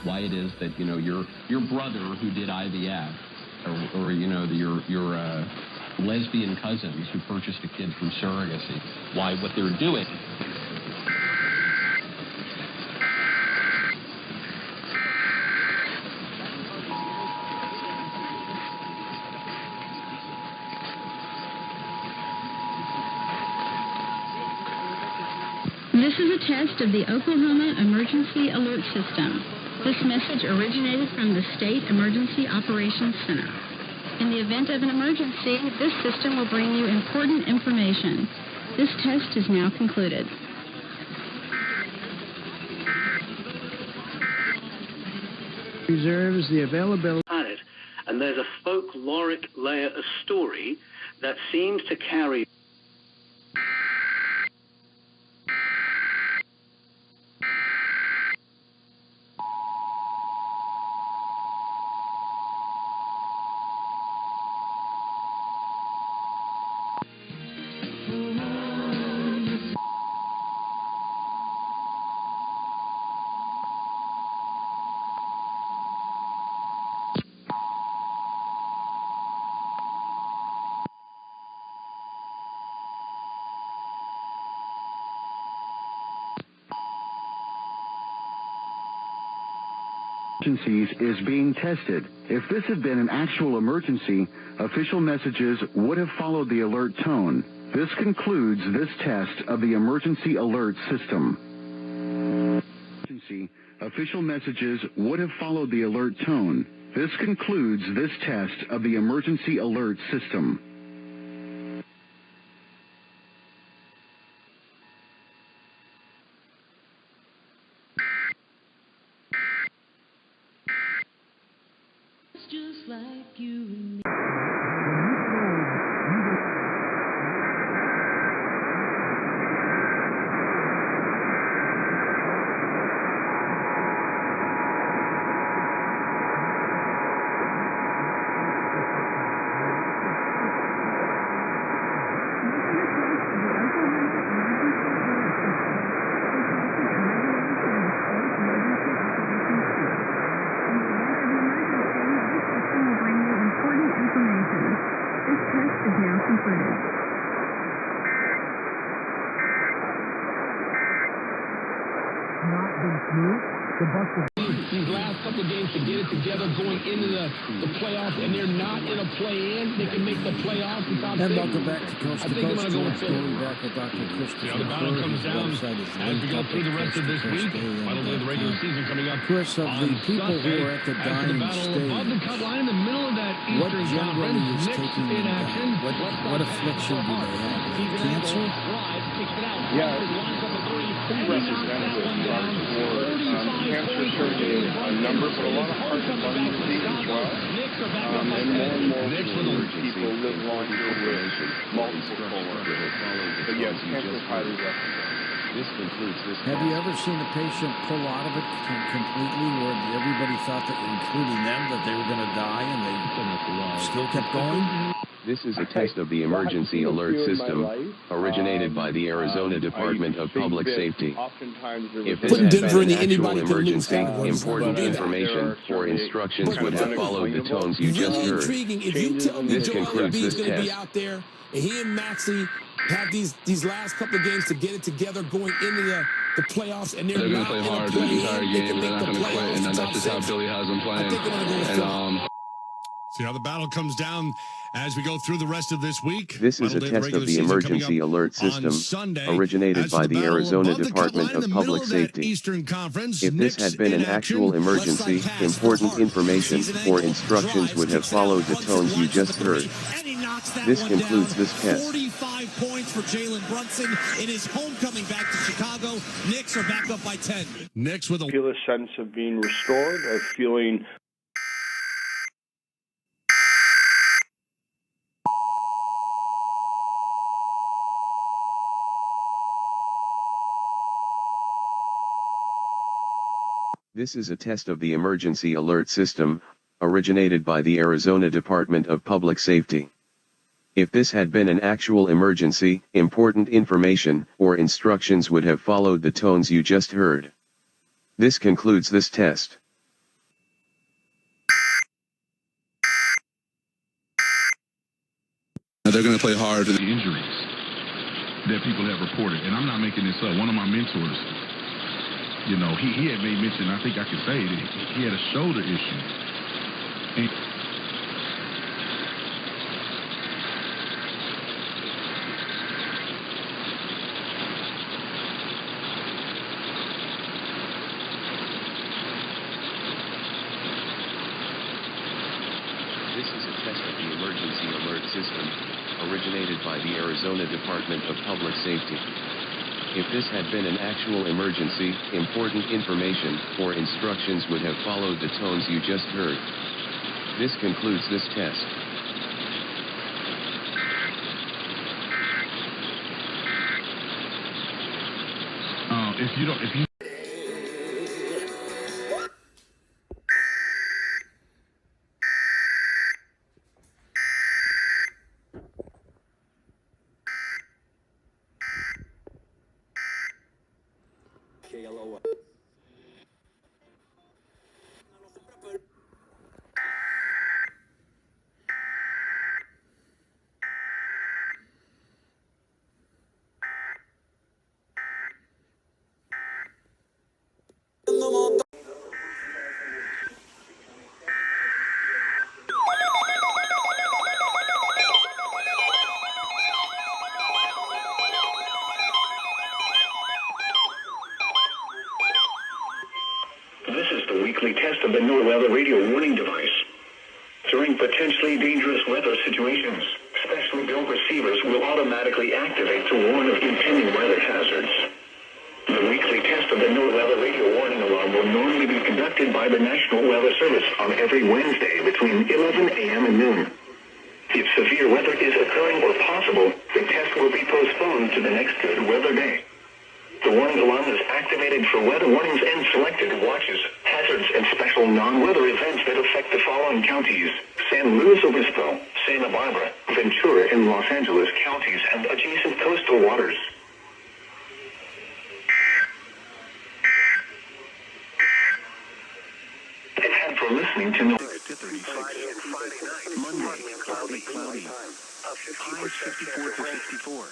why it is that, you know, your brother who did IVF, or you know, your lesbian cousins who purchased a kid from surrogacy, why what they're doing. This is a test of the Oklahoma Emergency Alert System. This message originated from the State Emergency Operations Center. In the event of an emergency, this system will bring you important information. This test is now concluded. Preserves the availability. And there's a folkloric layer of story that seems to carry. Emergencies is being tested. If this had been an actual emergency, official messages would have followed the alert tone. This concludes this test of the emergency alert system. Official messages would have followed the alert tone. This concludes this test of the emergency alert system. Just like you and me. These last couple of games to get it together going into the playoffs, and they're not in a play-in. They can make the playoffs without. And welcome back to Coast to Coast. I'm going to go with Going back with Dr. Christopher. The battle comes down as we go through the rest of this week. Final day of the regular season coming up. Chris, of the people who are at the dying stage, what generally is taking them down? What affliction do they have? Cancer? Yeah, pretty representative across the board. Cancer certainly a number, but a lot of heart and lung disease as well. And more people live longer with multiple comorbidities. But yes, cancer is highly recommended. Have you ever seen a patient pull out of it completely where everybody thought that, including them, that they were going to die and they still kept going? This is a test of the emergency alert system, originated by the Arizona Department of Public Safety. If this had been an actual emergency, important information or instructions would have followed the tones you just heard. This concludes this test. Out there, and he and Maxey have these last couple of games to get it together going into the playoffs, and they're going to not play in hard a the play-in. entire game. They're not going to quit, and that's just how Billy has them playing. See how the battle comes down as we go through the rest of this week. This is a test of the emergency alert system, originated by the Arizona Department of Public Safety. If this had been an actual emergency, important information or instructions would have followed the tones you just heard. This concludes this test. 45 points for Jalen Brunson in his homecoming back to Chicago. Knicks are back up by 10. Knicks with a feel a sense of being restored, of feeling. This is a test of the emergency alert system, originated by the Arizona Department of Public Safety. If this had been an actual emergency, important information or instructions would have followed the tones you just heard. This concludes this test. they're going to play hard. The injuries that people have reported, and I'm not making this up. One of my mentors, you know, he had made mention, I think I can say it, he had a shoulder issue. And this is a test of the emergency alert system, originated by the Arizona Department of Public Safety. If this had been an actual emergency, important information or instructions would have followed the tones you just heard. This concludes this test. if you This is the weekly test of the NOAA radio warning device. During potentially dangerous weather situations, specially built receivers will automatically activate to warn of impending weather hazards. The weekly test of the NOAA radio warning alarm will normally be conducted by the National Weather Service on every Wednesday between 11 a.m. and noon. If severe weather is occurring or possible, the test will be postponed to the next good weather day. The warning alarm is activated for weather warnings and selected watches, hazards, and special non-weather events that affect the following counties: San Luis Obispo, Santa Barbara, Ventura, and Los Angeles counties and adjacent coastal waters. And for listening to Friday and Friday night, Monday, cloudy, high 54 to 64.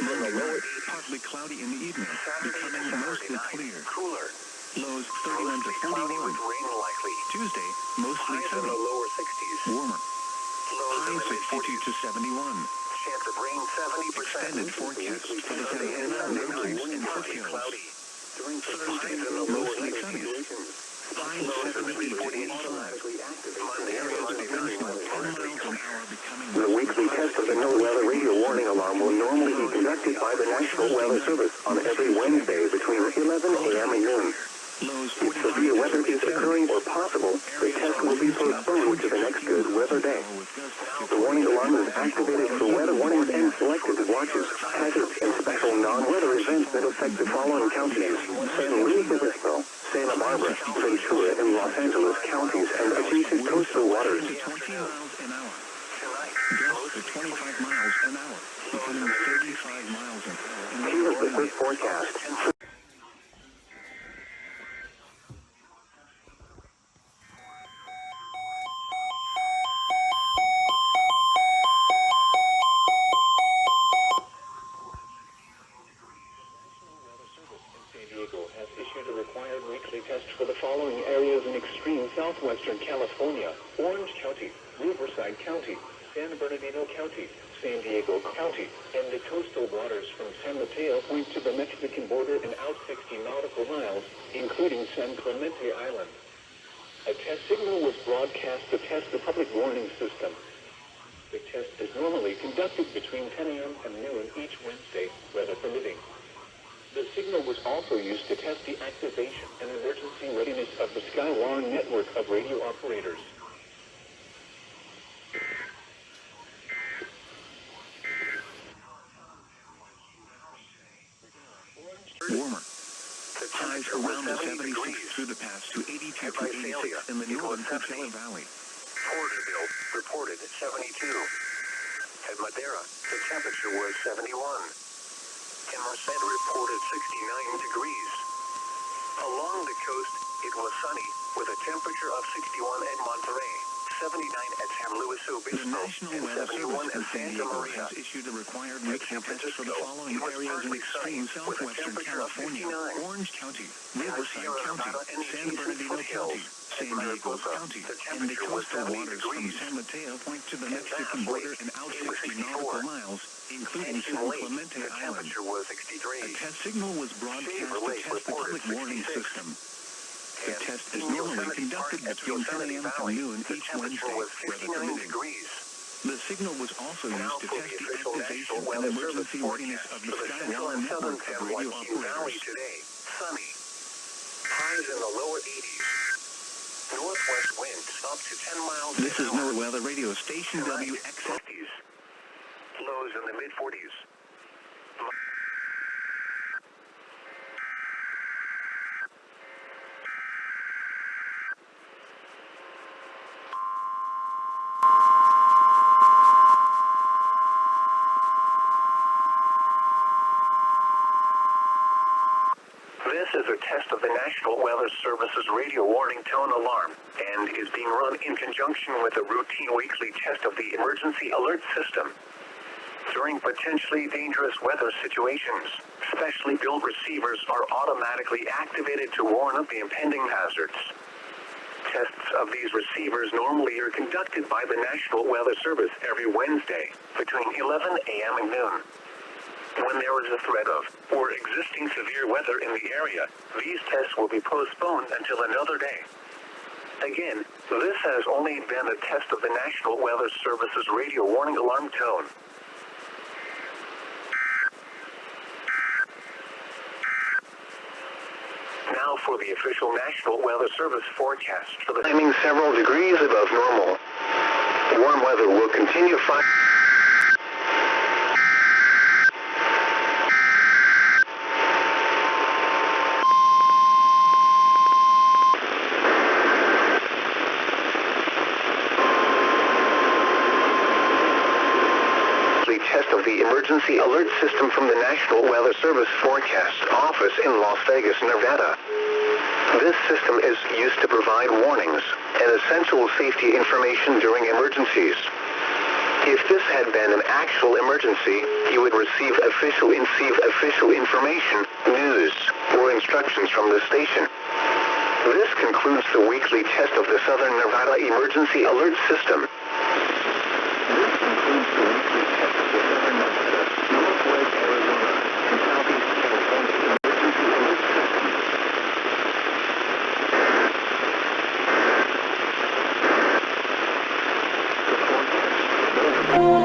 Monday, partly cloudy in the evening, becoming mostly clear. Cooler. Lows 31 to 41. Rain likely. Tuesday, mostly sunny. Lower 60s. Warmer. High 62 to 71. Chance of rain 70%. Extended forecast for the Santa Ana, mountains, and foothills. Thursday, mostly sunny. High 70 to 85. Monday, areas becoming 10 miles an hour, becoming. The weekly test of the NOAA radio warning alarm will normally be conducted by the National Weather Service on every Wednesday between 11 a.m. and noon. If severe weather is occurring or possible, the test will be postponed to the next good weather day. The warning alarm is activated for weather warnings and selected watches, hazards, and special non-weather events that affect the following counties: San Luis Obispo, Santa Barbara, Ventura, and Los Angeles counties and adjacent coastal waters. 20 miles an hour. Gusts to 25 miles an hour, becoming 35 miles an hour. Here's the first forecast. Has issued a required weekly test for the following areas in extreme southwestern California: Orange County, Riverside County, San Bernardino County, San Diego County, and the coastal waters from San Mateo Point to the Mexican border and out 60 nautical miles, including San Clemente Island. A test signal was broadcast to test the public warning system. The test is normally conducted between 10 a.m. and noon each Wednesday, weather permitting. The signal was also used to test the activation and emergency readiness of the Skywarn network of radio operators. Warmer. Highs around the 76 through the pass to 82 to 86 in the northern Coachella Valley. Porterville reported 72. At Madera, the temperature was 71. In Merced reported 69 degrees. Along the coast, it was sunny with a temperature of 61 at Monterey, 79 at San Luis Obispo. The National Weather Service in San Diego has issued a required weekly test for the following areas in extreme southwestern California: Orange County, Riverside County, San Bernardino County, San Diego County, and the coastal waters from San Mateo point to the Mexican border and out 60 nautical miles, including San Clemente Island. A test signal was broadcast to test the public warning system. The test is normally conducted between 10 a.m. to noon each Wednesday, weather permitting. The signal was also used to test the activation and emergency readiness of the Skywalker network of radio operators. Sunny. Highs in the lower 80s. Northwest winds up to 10 miles. This is NOAA Weather Radio Station WXS. Lows in the mid-40s. This is a test of the National Weather Service's radio warning tone alarm and is being run in conjunction with a routine weekly test of the emergency alert system. During potentially dangerous weather situations, specially built receivers are automatically activated to warn of the impending hazards. Tests of these receivers normally are conducted by the National Weather Service every Wednesday between 11 a.m. and noon. When there is a threat of or existing severe weather in the area, these tests will be postponed until another day. Again, this has only been a test of the National Weather Service's radio warning alarm tone. Now for the official National Weather Service forecast for the timing several degrees above normal. Warm weather will continue test of the emergency alert system from the National Weather Service Forecast Office in Las Vegas, Nevada. This system is used to provide warnings and essential safety information during emergencies. If this had been an actual emergency, you would receive official information, news, or instructions from the station. This concludes the weekly test of the Southern Nevada Emergency Alert System. Northwest Arizona, Southeast California.